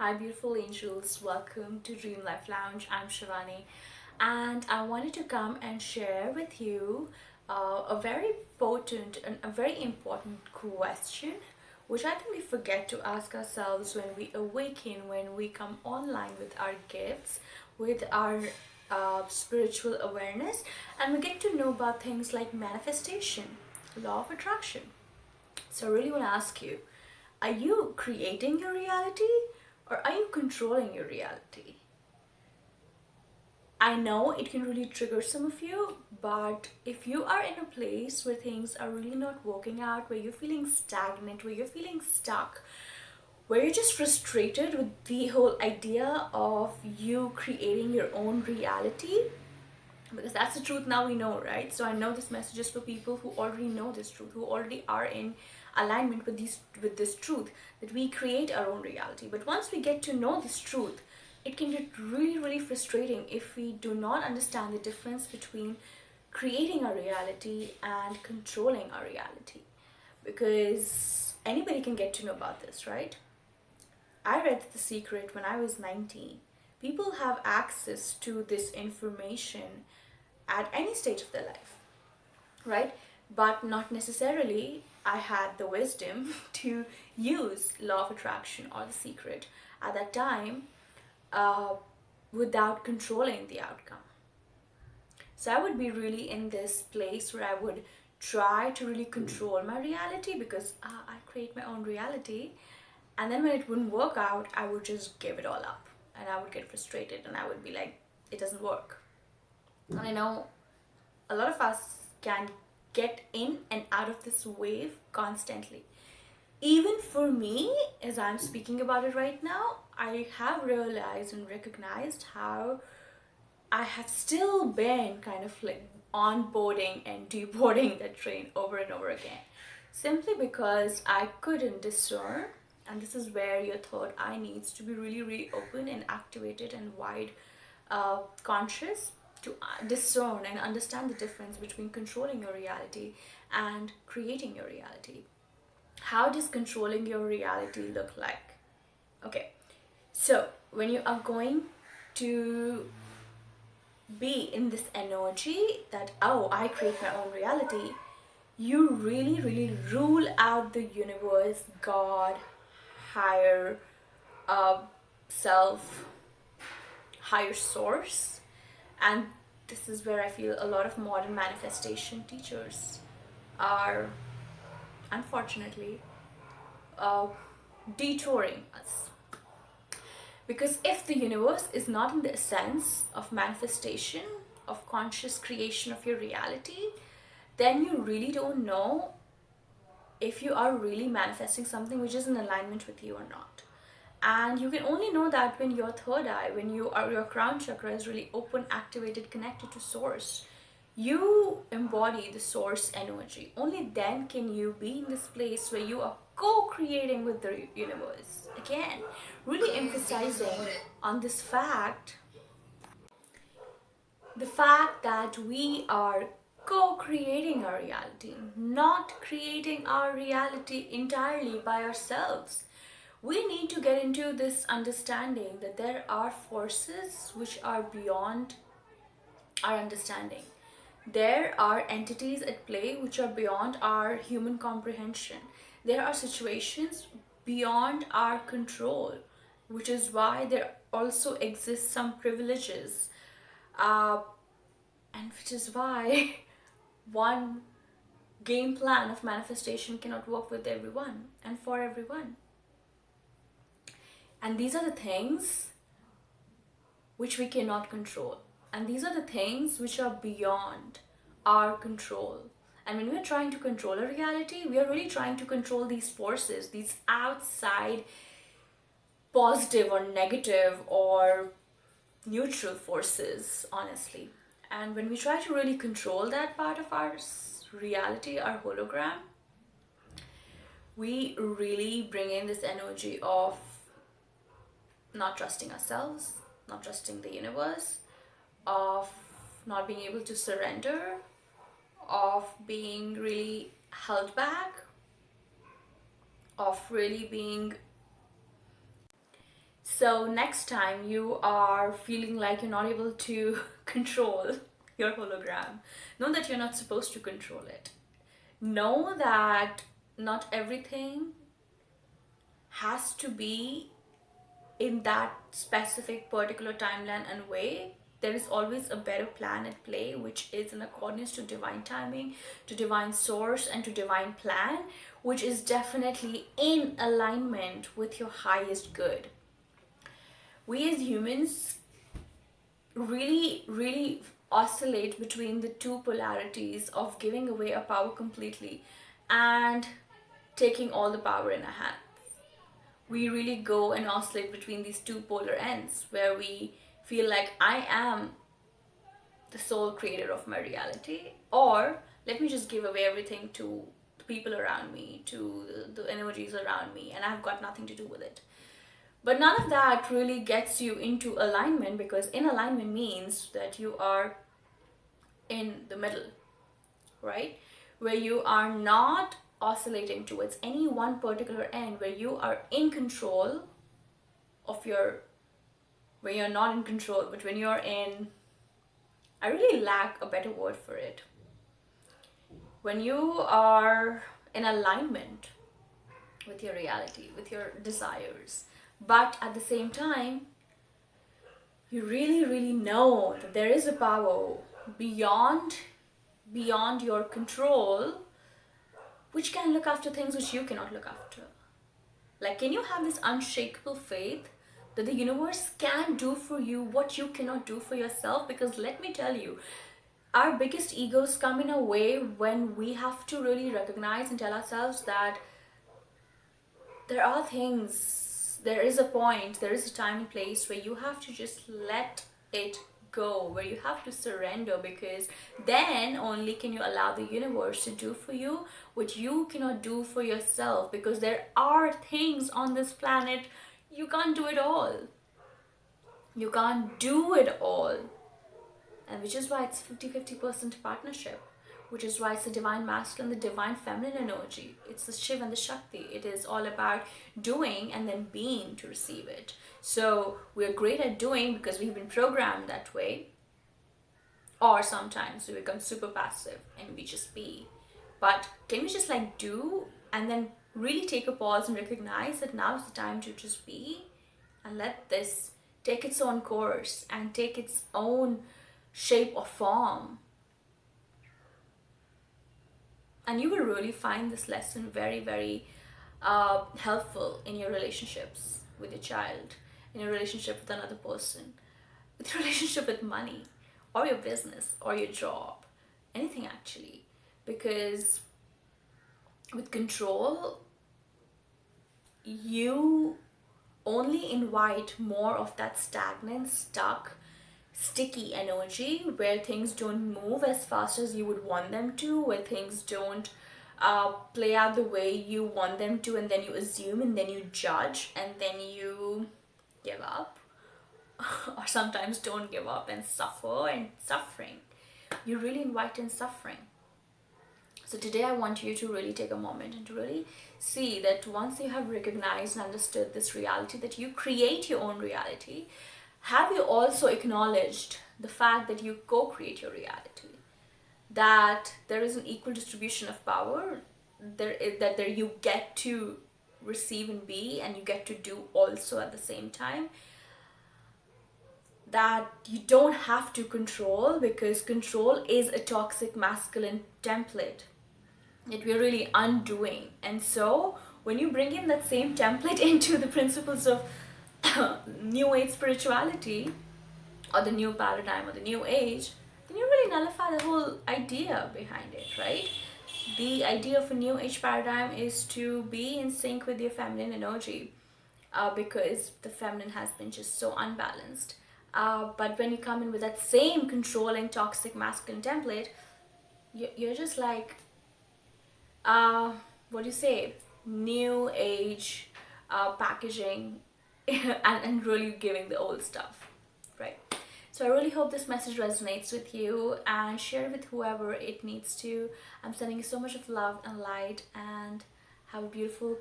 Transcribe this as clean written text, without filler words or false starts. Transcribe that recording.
Hi, beautiful angels. Welcome to Dream Life Lounge. I'm Shivani, and I wanted to come and share with you a very potent and a very important question, which I think we forget to ask ourselves when we awaken, when we come online with our gifts, with our spiritual awareness, and we get to know about things like manifestation, law of attraction. So, I really want to ask you, are you creating your reality or are you controlling your reality? I know it can really trigger some of you, but if you are in a place where things are really not working out, where you're feeling stagnant, where you're feeling stuck, where you're just frustrated with the whole idea of you creating your own reality, because that's the truth now we know, right? So I know this message is for people who already know this truth, who already are in alignment with this truth, that we create our own reality. But once we get to know this truth, it can get really frustrating if we do not understand the difference between creating our reality and controlling our reality, because anybody can get to know about this, right? I read The Secret when I was 19. People have access to this information at any stage of their life, right? But not necessarily I had the wisdom to use law of attraction or The Secret at that time uh, without controlling the outcome. So I would be really in this place where I would try to really control my reality, because I create my own reality. And then when it wouldn't work out, I would just give it all up and I would get frustrated and I would be like, it doesn't work. And I know a lot of us can get in and out of this wave constantly. Even for me, as I'm speaking about it right now, I have realized and recognized how I have still been kind of like onboarding and deboarding that train over and over again. Simply because I couldn't discern, and this is where your third eye needs to be really open and activated and wide conscious to discern and understand the difference between controlling your reality and creating your reality. How does controlling your reality look like? Okay, so when you are going to be in this energy that, oh, I create my own reality, you really rule out the universe, God, higher uh, self, higher source. And this is where I feel a lot of modern manifestation teachers are unfortunately uh, detouring us. Because if the universe is not in the essence of manifestation, of conscious creation of your reality, then you really don't know if you are really manifesting something which is in alignment with you or not. And you can only know that when your third eye, when your crown chakra is really open, activated, connected to source. You embody the source energy. Only then can you be in this place where you are co-creating with the universe. Again, really emphasizing on this fact, the fact that we are co-creating our reality, not creating our reality entirely by ourselves. We need to get into this understanding that there are forces which are beyond our understanding. There are entities at play which are beyond our human comprehension. There are situations beyond our control, which is why there also exist some privileges, uh, and which is why one game plan of manifestation cannot work with everyone and for everyone. And these are the things which we cannot control. And these are the things which are beyond our control. And when we're trying to control a reality, we are really trying to control these forces, these outside positive or negative or neutral forces, honestly. And when we try to really control that part of our reality, our hologram, we really bring in this energy of not trusting ourselves, not trusting the universe, of not being able to surrender, of being really held back, of really being So next time you are feeling like you're not able to control your hologram, know that you're not supposed to control it. Know that not everything has to be in that specific particular timeline and way. There is always a better plan at play, which is in accordance to divine timing, to divine source, and to divine plan, which is definitely in alignment with your highest good. We as humans really oscillate between the two polarities of giving away our power completely and taking all the power in our hands. We really go and oscillate between these two polar ends where we feel like I am the sole creator of my reality, or let me just give away everything to the people around me, to the energies around me, and I've got nothing to do with it. But none of that really gets you into alignment, because in alignment means that you are in the middle, right? Where you are not oscillating towards any one particular end, where you are in control of your, when you're not in control, but when you're in, I really lack a better word for it. When you are in alignment with your reality, with your desires, but at the same time, you really know that there is a power beyond your control, which can look after things which you cannot look after. Like, can you have this unshakable faith that the universe can do for you what you cannot do for yourself? Because let me tell you, our biggest egos come in a way when we have to really recognize and tell ourselves that there are things, there is a point, there is a time and place where you have to just let it go, where you have to surrender, because then only can you allow the universe to do for you what you cannot do for yourself. Because there are things on this planet you can't do it all. You can't do it all. And which is why it's 50-50% partnership, which is why it's the divine masculine, the divine feminine energy. It's the Shiv and the Shakti. It is all about doing and then being to receive it. So we're great at doing because we've been programmed that way. Or sometimes we become super passive and we just be. But can we just like do and then really take a pause and recognize that now is the time to just be, and let this take its own course and take its own shape or form. And you will really find this lesson very helpful in your relationships with your child, in your relationship with another person, with your relationship with money, or your business, or your job, anything actually. Because with control, you only invite more of that stagnant, stuck, sticky energy, where things don't move as fast as you would want them to, where things don't play out the way you want them to, and then you assume and then you judge and then you give up or sometimes don't give up and suffer, and suffering, you really invite in suffering. So today I want you to really take a moment and to really see that once you have recognized and understood this reality, that you create your own reality, have you also acknowledged the fact that you co-create your reality? That there is an equal distribution of power, that there you get to receive and be, and you get to do also at the same time. That you don't have to control, because control is a toxic masculine template that we're really undoing. And so when you bring in that same template into the principles of new age spirituality, or the new paradigm, or the new age, then you really nullify the whole idea behind it, right? The idea of a new age paradigm is to be in sync with your feminine energy, because the feminine has been just so unbalanced. But when you come in with that same controlling toxic masculine template, you're just like, what do you say, new age packaging and really giving the old stuff, right? So I really hope this message resonates with you, and share it with whoever it needs to. I'm sending you so much of love and light, and have a beautiful